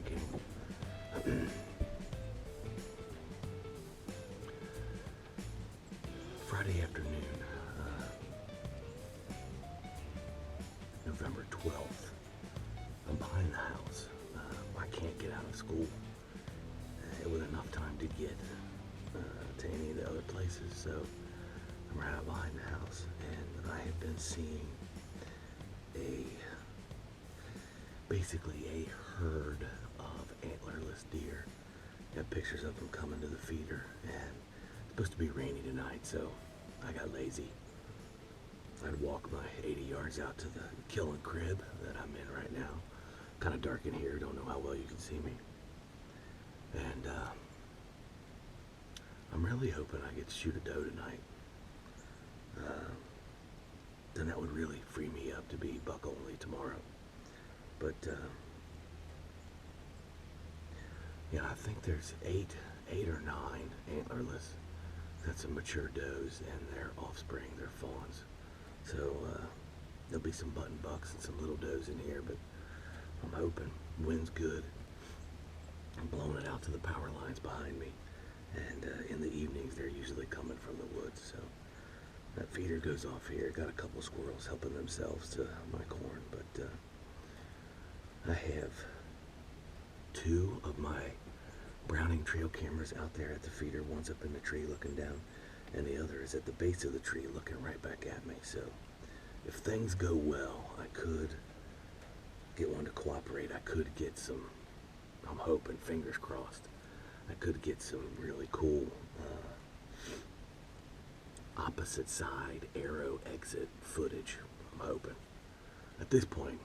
drinking. Friday afternoon, November 12th. I'm behind the house. I can't get out of school with enough time to get to any of the other places, so I'm right out behind the house, and I have been seeing basically a herd of antlerless deer. Got pictures of them coming to the feeder, and it's supposed to be rainy tonight, so I got lazy. I'd walk my 80 yards out to the killing crib that I'm in right now. Kind of dark in here, don't know how well you can see me. And I'm really hoping I get to shoot a doe tonight. Then that would really free me up to be buck only tomorrow. But yeah, I think there's eight or nine antlerless. That's some mature does and their offspring, their fawns. So there'll be some button bucks and some little does in here, but I'm hoping. Wind's good. I'm blowing it out to the power lines behind me, and in the evenings they're usually coming from the woods. So that feeder goes off here. Got a couple squirrels helping themselves to my corn, but I have two of my Browning trail cameras out there at the feeder. One's up in the tree looking down, and the other is at the base of the tree looking right back at me. So if things go well, I could get one to cooperate. I could get some, I'm hoping, fingers crossed, I could get some really cool opposite side arrow exit footage. I'm hoping. At this point,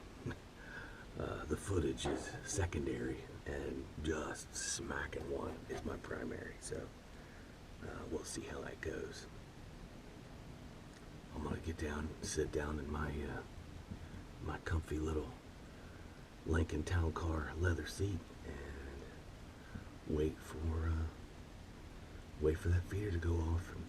the footage is secondary, and just smacking one is my primary. So we'll see how that goes. I'm gonna get down, sit down in my my comfy little Lincoln Town Car leather seat and wait for that feeder to go off. And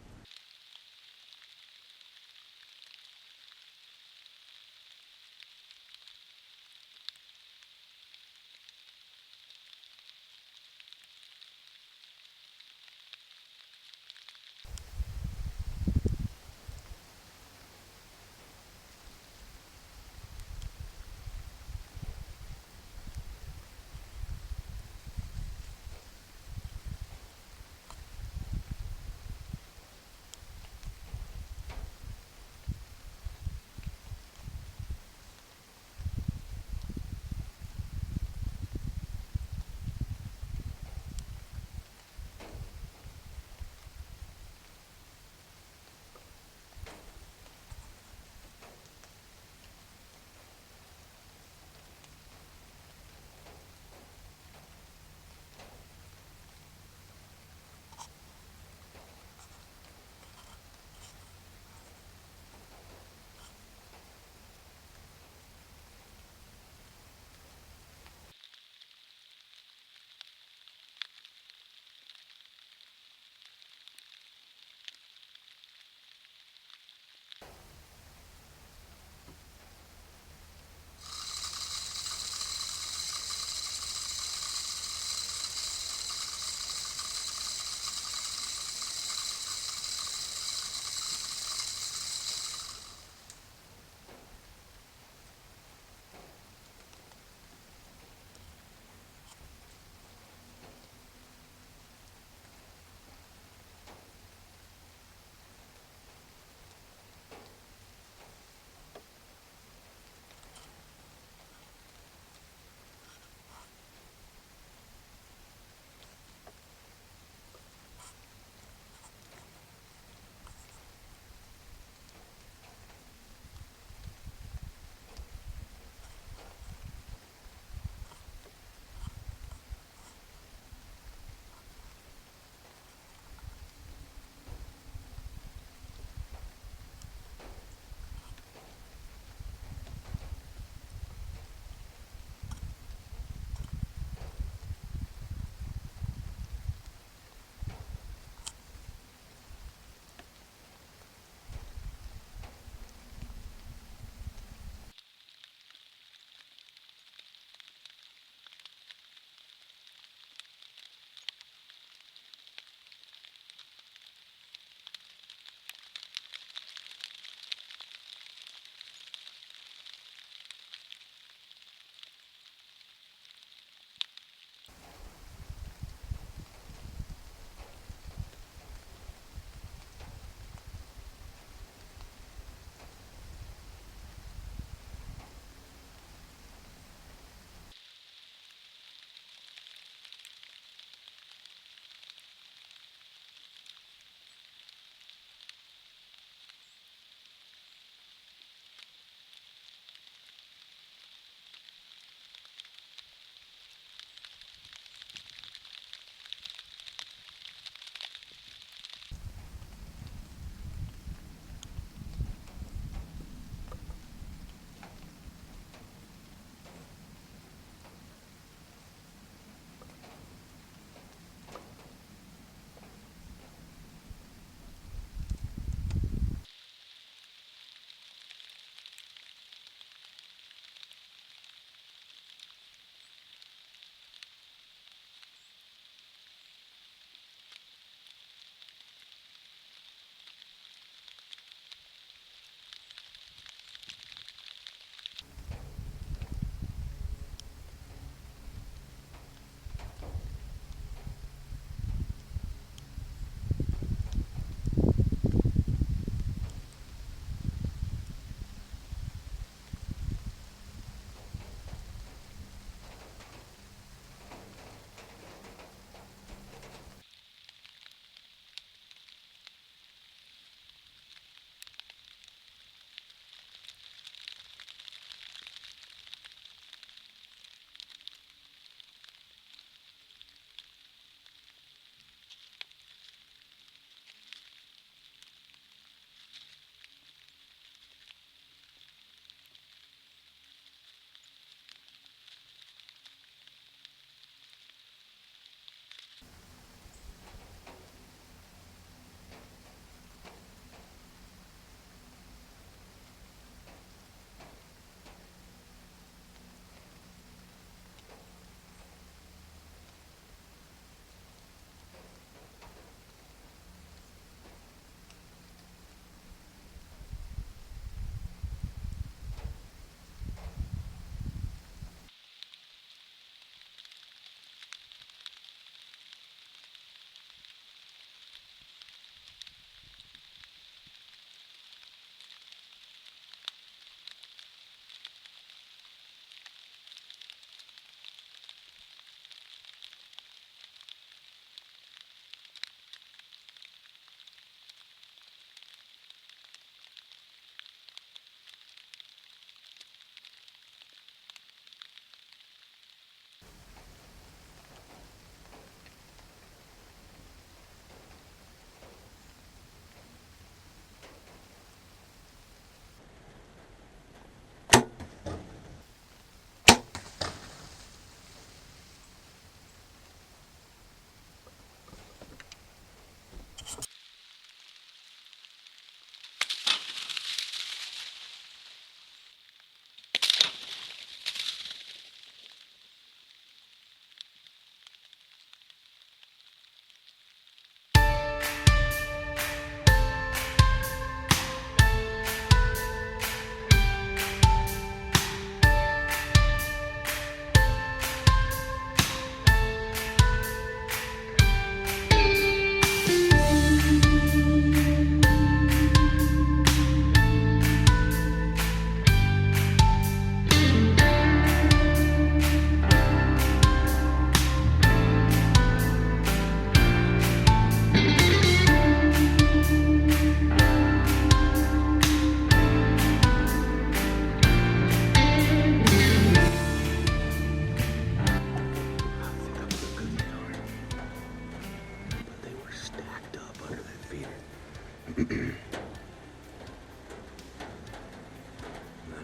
I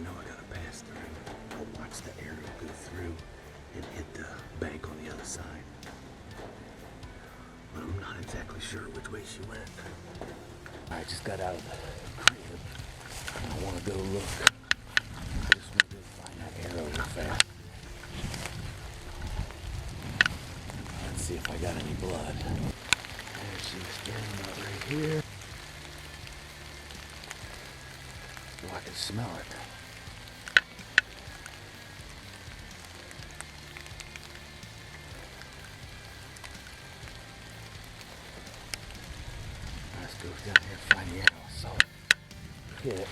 know I gotta pass through. I'll watch the aerial go through and hit the bank on the other side. But I'm not exactly sure which way she went. I just got out of the crib and I want to go look. I just want to go find that arrow real fast. Let's see if I got any blood. There she was standing about right here. Oh, I can smell it. Let's go down here and find the arrow. I saw it hit.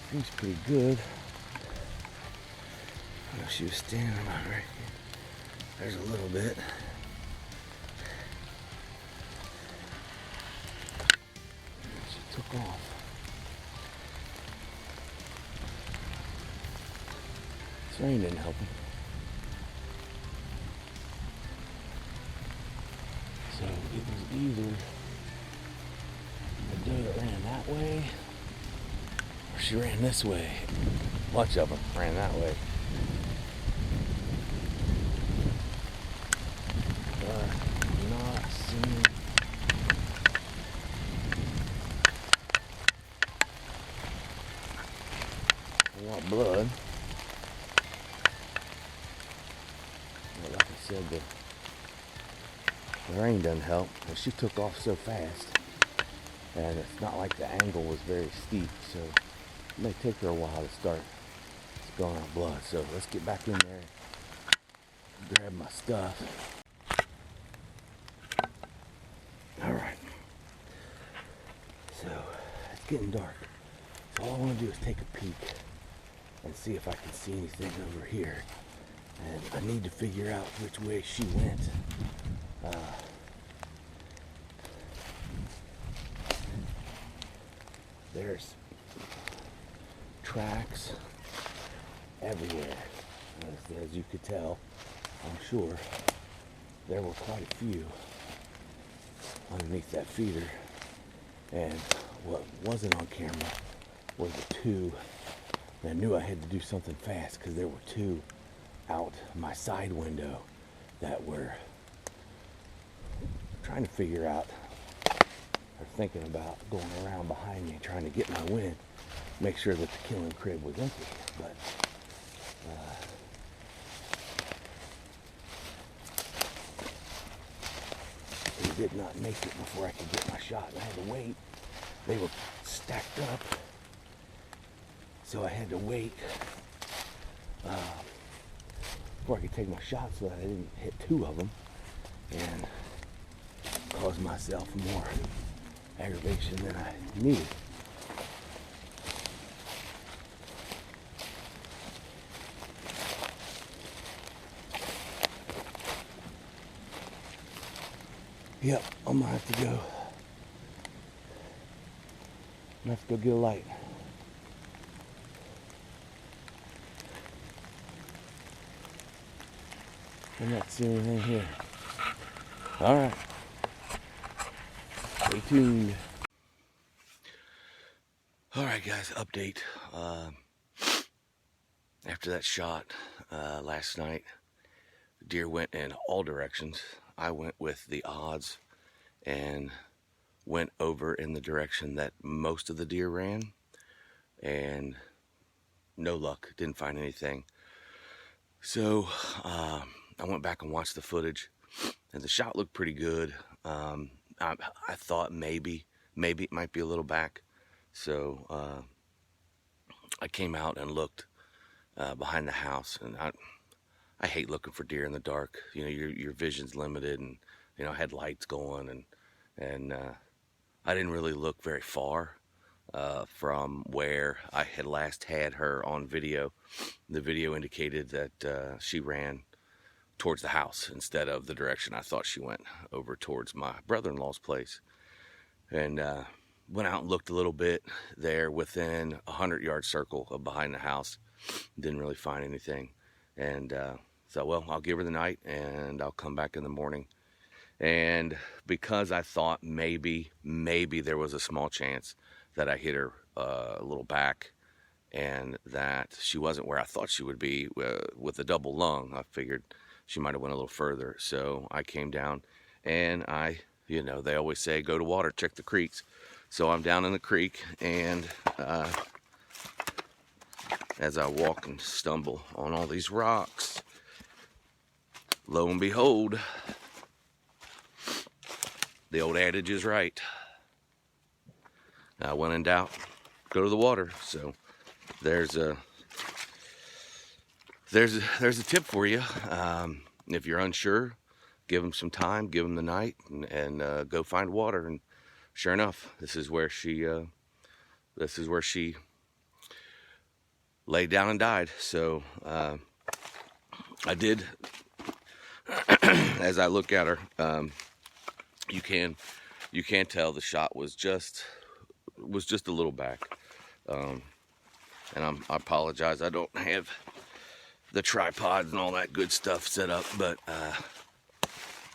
Seems pretty good. I know she was standing about right here. There's a little bit. And she took off. This rain didn't help him. So it was either the doe that ran that way, or she ran this way. A bunch of them ran that way. But not seeing. I want blood. But like I said, the rain doesn't help. And she took off so fast. And it's not like the angle was very steep. So it may take her a while to start spilling out blood. So let's get back in there, grab my stuff. Alright. So it's getting dark. So all I want to do is take a peek and see if I can see anything over here. And I need to figure out which way she went. There's tracks everywhere. As you could tell, I'm sure there were quite a few underneath that feeder. And what wasn't on camera was the two. And I knew I had to do something fast because there were two out my side window that were trying to figure out or thinking about going around behind me trying to get my wind, make sure that the killing crib was empty. But they did not make it before I could get my shot. I had to wait. They were stacked up, so I had to wait before I could take my shot so that I didn't hit two of them and cause myself more aggravation than I needed. Yep, I'm gonna have to go. I'm gonna have to go get a light. I'm not seeing anything here. All right. Stay tuned. All right, guys, update. After that shot last night, deer went in all directions. I went with the odds and went over in the direction that most of the deer ran, and no luck, didn't find anything. So I went back and watched the footage, and the shot looked pretty good. I thought maybe it might be a little back. So I came out and looked behind the house, and I hate looking for deer in the dark. You know, your vision's limited, and you know, I had lights going, and I didn't really look very far from where I had last had her on video. The video indicated that she ran towards the house instead of the direction I thought she went, over towards my brother-in-law's place. And went out and looked a little bit there within a 100-yard circle of behind the house. Didn't really find anything. And so, well, I'll give her the night and I'll come back in the morning. And because I thought maybe there was a small chance that I hit her a little back and that she wasn't where I thought she would be with a double lung, I figured she might have went a little further. So I came down and they always say, go to water, check the creeks. So I'm down in the creek, and as I walk and stumble on all these rocks, lo and behold, the old adage is right. When in doubt, go to the water. So there's a tip for you. If you're unsure, give them some time, give them the night, and go find water. And sure enough, this is where she laid down and died. So I did. As I look at her, you can tell the shot was just a little back. And I apologize, I don't have the tripods and all that good stuff set up, but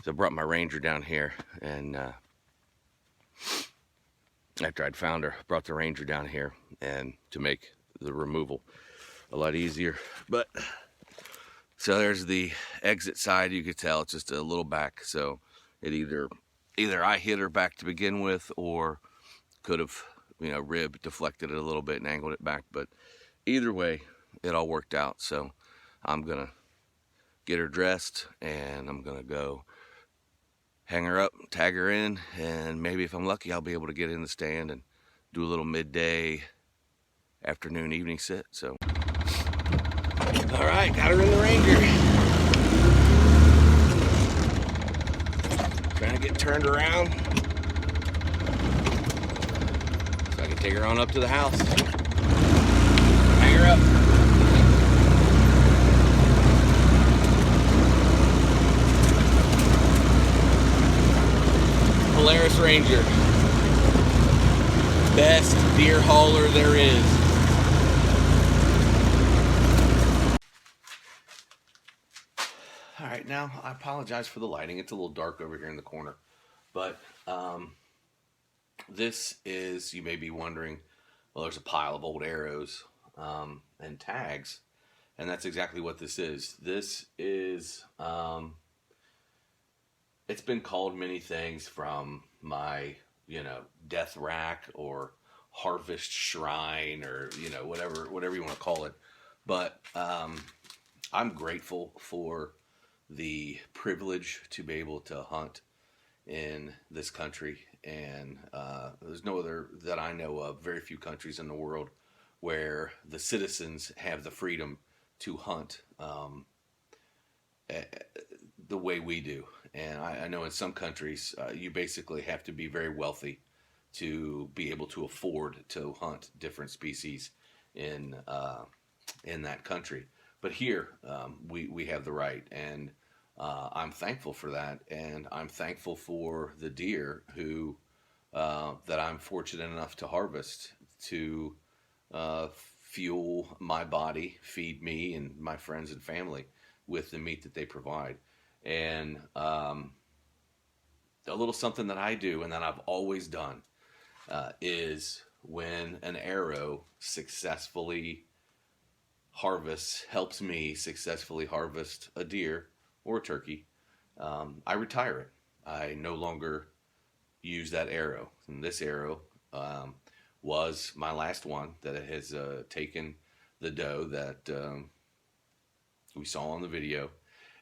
so I brought my Ranger down here, and after I'd found her, brought the Ranger down here, and to make the removal a lot easier. But so there's the exit side. You could tell it's just a little back, so it either I hit her back to begin with, or could have rib deflected it a little bit and angled it back. But either way, it all worked out. So I'm gonna get her dressed, and I'm gonna go hang her up, tag her in, and maybe if I'm lucky, I'll be able to get in the stand and do a little midday, afternoon, evening sit. So all right, got her in the Ranger. Trying to get turned around so I can take her on up to the house. Hang her up. Polaris Ranger. Best deer hauler there is. All right, now I apologize for the lighting. It's a little dark over here in the corner. But this is, you may be wondering, well, there's a pile of old arrows and tags. And that's exactly what this is. This is, it's been called many things, from my, death rack or harvest shrine, or, whatever you want to call it. But I'm grateful for the privilege to be able to hunt in this country. And there's no other that I know of, very few countries in the world where the citizens have the freedom to hunt the way we do. And I know in some countries you basically have to be very wealthy to be able to afford to hunt different species in that country. But here we have the right, and I'm thankful for that. And I'm thankful for the deer who that I'm fortunate enough to harvest to fuel my body, feed me and my friends and family with the meat that they provide. And a little something that I do and that I've always done is when an arrow successfully helps me successfully harvest a deer or a turkey, I retire it. I no longer use that arrow. And this arrow was my last one that has taken the doe that we saw on the video,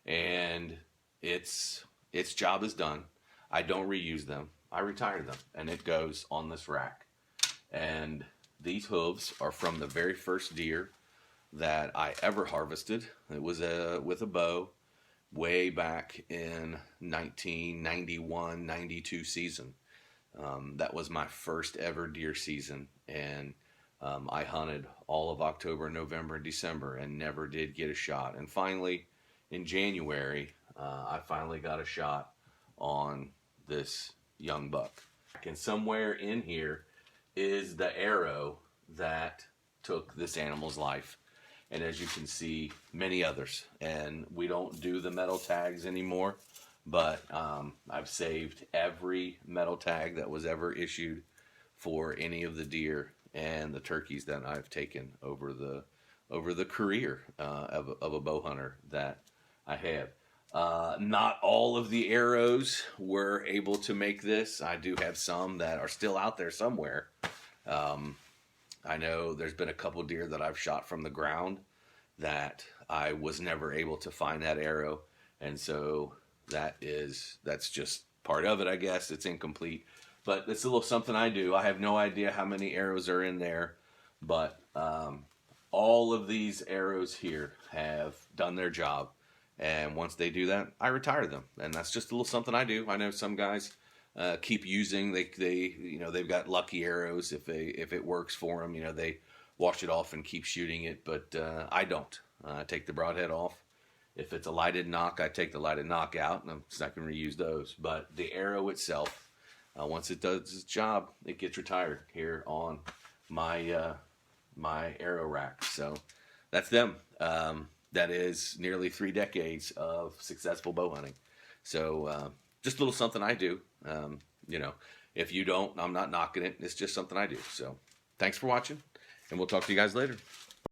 and its job is done. I don't reuse them. I retire them, and it goes on this rack. And these hooves are from the very first deer that I ever harvested. It was with a bow way back in 1991-92 season. That was my first ever deer season, and I hunted all of October, November, and December and never did get a shot. And finally, in January, I finally got a shot on this young buck. And somewhere in here is the arrow that took this animal's life. and as you can see, many others. And we don't do the metal tags anymore, but I've saved every metal tag that was ever issued for any of the deer and the turkeys that I've taken over the career of a bow hunter that I have. Not all of the arrows were able to make this. I do have some that are still out there somewhere. I know there's been a couple deer that I've shot from the ground that I was never able to find that arrow, and so that's just part of it, I guess. It's incomplete, but it's a little something I do. I have no idea how many arrows are in there, but all of these arrows here have done their job. And once they do that, I retire them, and that's just a little something I do. I know some guys keep using. They've got lucky arrows. If it works for them, they wash it off and keep shooting it. But I don't. I take the broadhead off. If it's a lighted knock, I take the lighted knock out, and I'm not going to reuse those. But the arrow itself, once it does its job, it gets retired here on my my arrow rack. So that's them. That is nearly 3 decades of successful bow hunting. So just a little something I do. If you don't, I'm not knocking it. It's just something I do. So thanks for watching, and we'll talk to you guys later.